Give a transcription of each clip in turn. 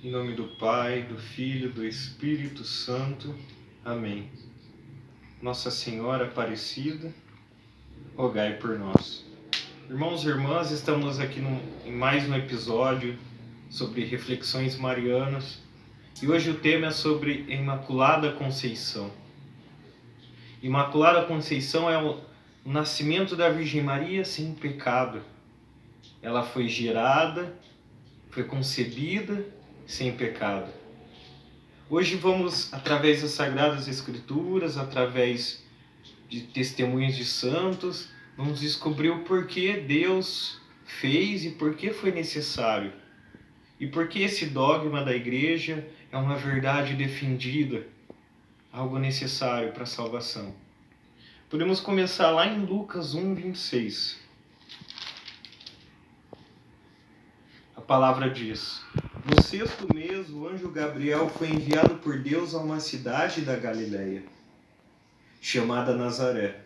Em nome do Pai, do Filho, do Espírito Santo. Amém. Nossa Senhora Aparecida, rogai por nós. Irmãos e irmãs, estamos aqui em mais um episódio sobre reflexões marianas. E hoje o tema é sobre Imaculada Conceição. Imaculada Conceição é o nascimento da Virgem Maria sem pecado. Ela foi gerada, foi concebida sem pecado. Hoje vamos, através das Sagradas Escrituras, através de testemunhos de santos, vamos descobrir o porquê Deus fez e por que foi necessário. E por que esse dogma da Igreja é uma verdade defendida, algo necessário para a salvação. Podemos começar lá em Lucas 1:26. A palavra diz: no 6º mês, o anjo Gabriel foi enviado por Deus a uma cidade da Galileia, chamada Nazaré,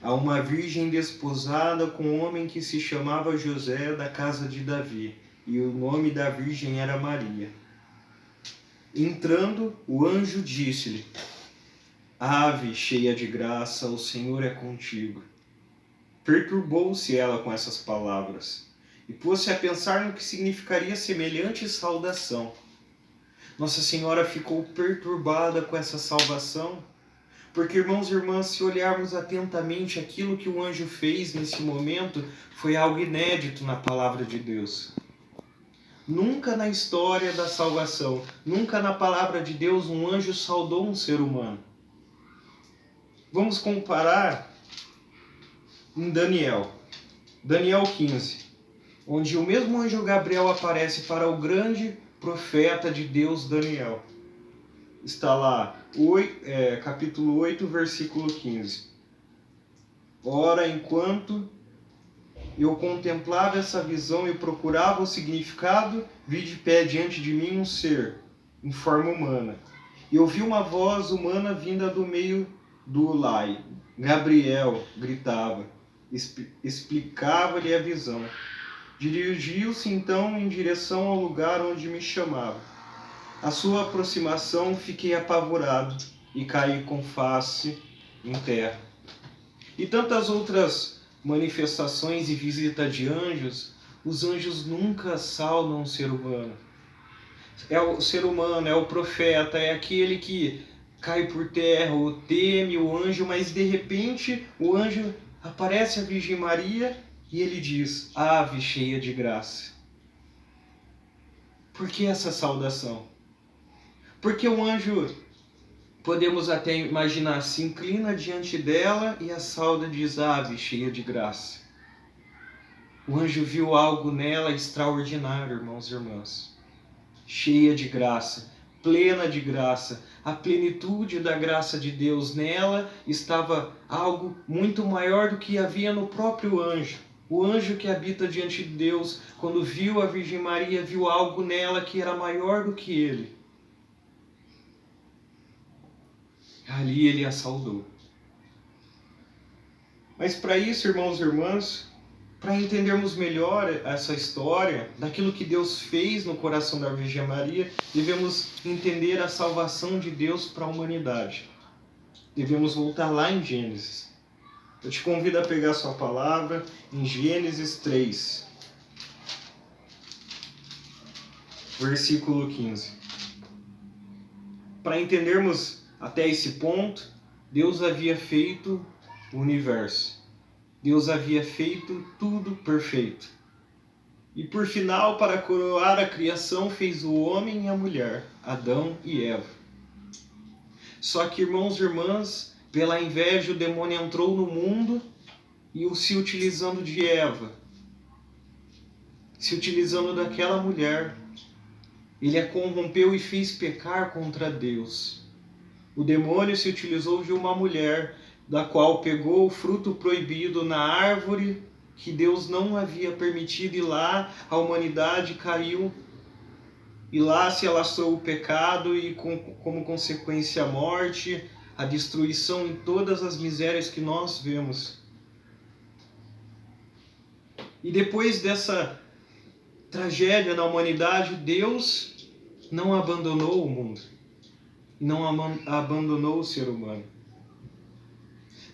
a uma virgem desposada com um homem que se chamava José, da casa de Davi, e o nome da virgem era Maria. Entrando, o anjo disse-lhe: Ave, cheia de graça, o Senhor é contigo. Perturbou-se ela com essas palavras e pôs-se a pensar no que significaria semelhante saudação. Nossa Senhora ficou perturbada com essa salvação, porque, irmãos e irmãs, se olharmos atentamente aquilo que o anjo fez nesse momento, foi algo inédito na palavra de Deus. Nunca na história da salvação, nunca na palavra de Deus, um anjo saudou um ser humano. Vamos comparar em Daniel 15. Onde o mesmo anjo Gabriel aparece para o grande profeta de Deus, Daniel. Está lá, capítulo 8, versículo 15. Ora, enquanto eu contemplava essa visão e procurava o significado, vi de pé diante de mim um ser, em forma humana. E ouvi uma voz humana vinda do meio do Ulai. Gabriel gritava, explicava-lhe a visão. Dirigiu-se então em direção ao lugar onde me chamava. À sua aproximação fiquei apavorado e caí com face em terra. E tantas outras manifestações e visita de anjos, os anjos nunca saudam o ser humano. É o ser humano, é o profeta, é aquele que cai por terra, o teme o anjo, mas de repente o anjo aparece a Virgem Maria e ele diz: Ave cheia de graça. Por que essa saudação? Porque o anjo, podemos até imaginar, se inclina diante dela e a sauda diz: Ave cheia de graça. O anjo viu algo nela extraordinário, irmãos e irmãs. Cheia de graça, plena de graça. A plenitude da graça de Deus nela estava algo muito maior do que havia no próprio anjo. O anjo que habita diante de Deus, quando viu a Virgem Maria, viu algo nela que era maior do que ele. Ali ele a saudou. Mas para isso, irmãos e irmãs, para entendermos melhor essa história, daquilo que Deus fez no coração da Virgem Maria, devemos entender a salvação de Deus para a humanidade. Devemos voltar lá em Gênesis. Eu te convido a pegar sua palavra em Gênesis 3, versículo 15. Para entendermos até esse ponto, Deus havia feito o universo. Deus havia feito tudo perfeito. E por final, para coroar a criação, fez o homem e a mulher, Adão e Eva. Só que, irmãos e irmãs, pela inveja, o demônio entrou no mundo e se utilizando de Eva, se utilizando daquela mulher, ele a corrompeu e fez pecar contra Deus. O demônio se utilizou de uma mulher, da qual pegou o fruto proibido na árvore que Deus não havia permitido, e lá a humanidade caiu, e lá se alastrou o pecado e como consequência a morte, a destruição e todas as misérias que nós vemos. E depois dessa tragédia na humanidade, Deus não abandonou o mundo, não abandonou o ser humano.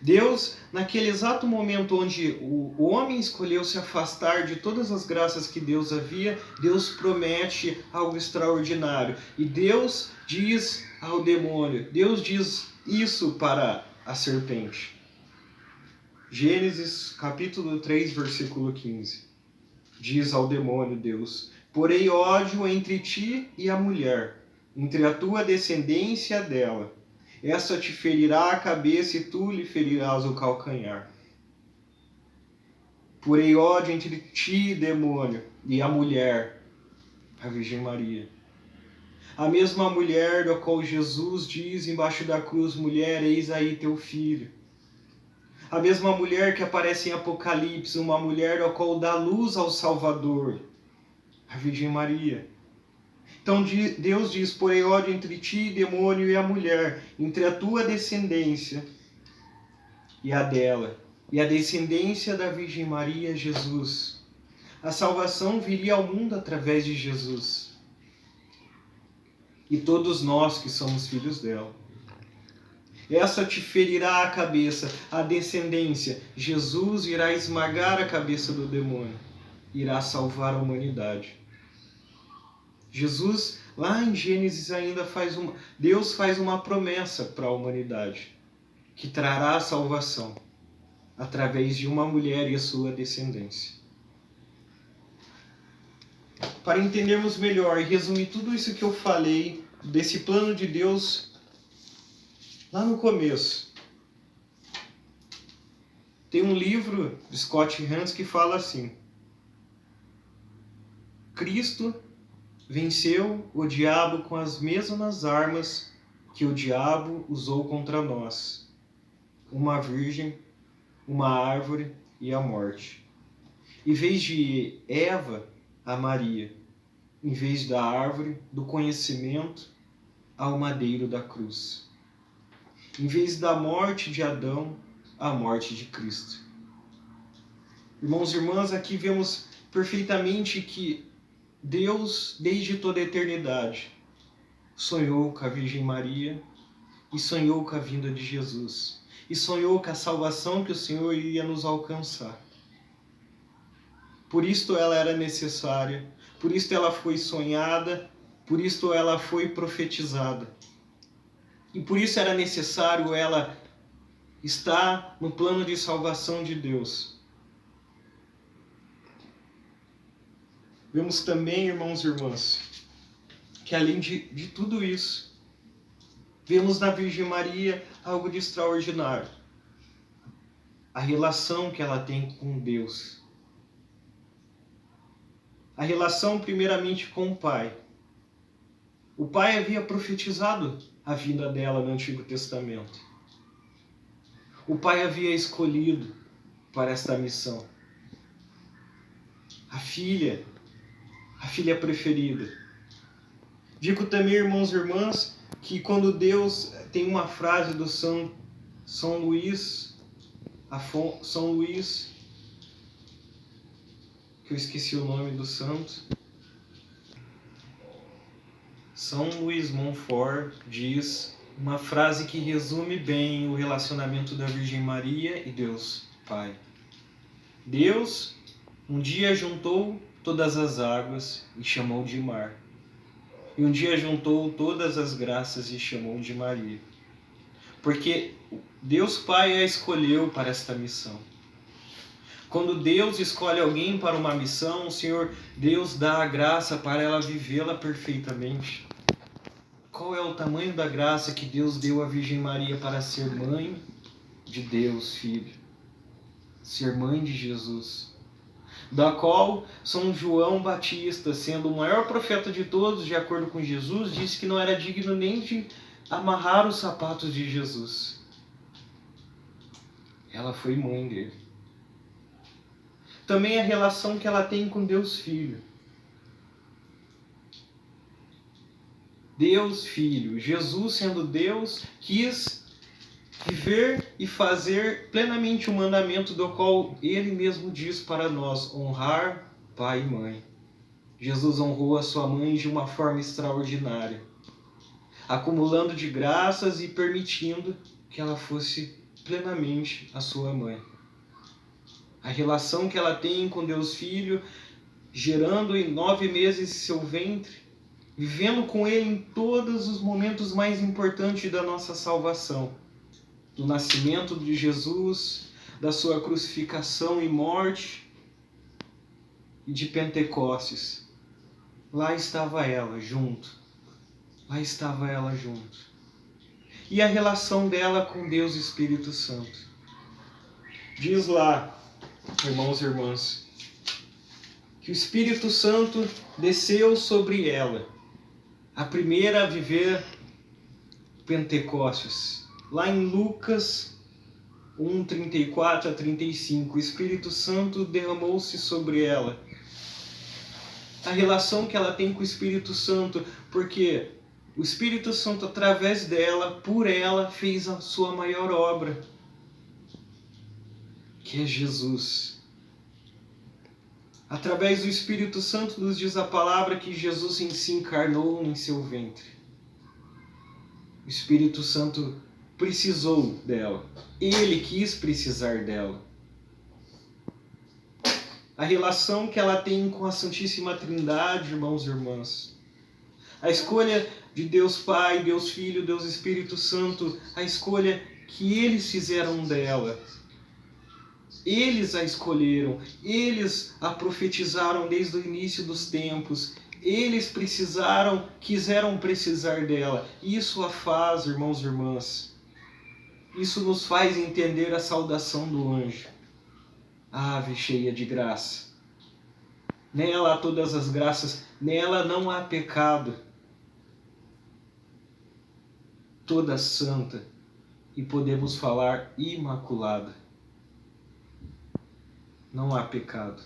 Deus, naquele exato momento onde o homem escolheu se afastar de todas as graças que Deus havia, Deus promete algo extraordinário. E Deus diz ao demônio, Deus diz isso para a serpente. Gênesis capítulo 3, versículo 15. Diz ao demônio Deus: porém ódio entre ti e a mulher, entre a tua descendência dela. Essa te ferirá a cabeça e tu lhe ferirás o calcanhar. Porém ódio entre ti, demônio, e a mulher, a Virgem Maria. A mesma mulher da qual Jesus diz embaixo da cruz: mulher, eis aí teu filho. A mesma mulher que aparece em Apocalipse, uma mulher da qual dá luz ao Salvador, a Virgem Maria. Então Deus diz: porém ódio entre ti, demônio, e a mulher, entre a tua descendência e a dela, e a descendência da Virgem Maria, Jesus. A salvação viria ao mundo através de Jesus. E todos nós que somos filhos dela. Essa te ferirá a cabeça, a descendência. Jesus irá esmagar a cabeça do demônio. Irá salvar a humanidade. Jesus, lá em Gênesis, ainda Deus faz uma promessa para a humanidade, que trará a salvação através de uma mulher e a sua descendência. Para entendermos melhor e resumir tudo isso que eu falei desse plano de Deus lá no começo, tem um livro de Scott Hahn que fala assim: Cristo venceu o diabo com as mesmas armas que o diabo usou contra nós: uma virgem, uma árvore e a morte. Em vez de Eva, a Maria. Em vez da árvore, do conhecimento, ao madeiro da cruz. Em vez da morte de Adão, a morte de Cristo. Irmãos e irmãs, aqui vemos perfeitamente que Deus, desde toda a eternidade, sonhou com a Virgem Maria e sonhou com a vinda de Jesus. E sonhou com a salvação que o Senhor iria nos alcançar. Por isto ela era necessária, por isto ela foi sonhada, por isto ela foi profetizada. E por isso era necessário ela estar no plano de salvação de Deus. Vemos também, irmãos e irmãs, que além de tudo isso, vemos na Virgem Maria algo de extraordinário. A relação que ela tem com Deus. A relação primeiramente com o Pai. O Pai havia profetizado a vinda dela no Antigo Testamento. O Pai havia escolhido para esta missão a filha preferida. Digo também, irmãos e irmãs, que quando Deus tem uma frase do São Luís, que eu esqueci o nome do santo, São Luís Montfort diz uma frase que resume bem o relacionamento da Virgem Maria e Deus Pai. Deus um dia juntou todas as águas e chamou de mar. E um dia juntou todas as graças e chamou de Maria. Porque Deus Pai a escolheu para esta missão. Quando Deus escolhe alguém para uma missão, o Senhor Deus dá a graça para ela vivê-la perfeitamente. Qual é o tamanho da graça que Deus deu à Virgem Maria para ser mãe de Deus, Filho? Ser mãe de Jesus. Da qual São João Batista, sendo o maior profeta de todos, de acordo com Jesus, disse que não era digno nem de amarrar os sapatos de Jesus. Ela foi mãe dele. Também a relação que ela tem com Deus Filho. Deus Filho, Jesus sendo Deus, quis viver e fazer plenamente o mandamento do qual Ele mesmo diz para nós: honrar pai e mãe. Jesus honrou a sua mãe de uma forma extraordinária, acumulando de graças e permitindo que ela fosse plenamente a sua mãe. A relação que ela tem com Deus Filho, gerando em 9 meses seu ventre, vivendo com Ele em todos os momentos mais importantes da nossa salvação, do nascimento de Jesus, da sua crucificação e morte, e de Pentecostes. Lá estava ela junto. Lá estava ela junto. E a relação dela com Deus Espírito Santo. Diz lá, irmãos e irmãs, que o Espírito Santo desceu sobre ela, a primeira a viver Pentecostes. Lá em Lucas 1, 34 a 35, o Espírito Santo derramou-se sobre ela. A relação que ela tem com o Espírito Santo, porque o Espírito Santo, através dela, por ela, fez a sua maior obra, que é Jesus. Através do Espírito Santo nos diz a palavra que Jesus se encarnou em seu ventre. O Espírito Santo precisou dela. Ele quis precisar dela. A relação que ela tem com a Santíssima Trindade, irmãos e irmãs. A escolha de Deus Pai, Deus Filho, Deus Espírito Santo, a escolha que eles fizeram dela. Eles a escolheram, eles a profetizaram desde o início dos tempos, eles quiseram precisar dela. Isso a faz, irmãos e irmãs. Isso nos faz entender a saudação do anjo. Ave cheia de graça. Nela há todas as graças, nela não há pecado. Toda santa, e podemos falar imaculada. Não há pecado.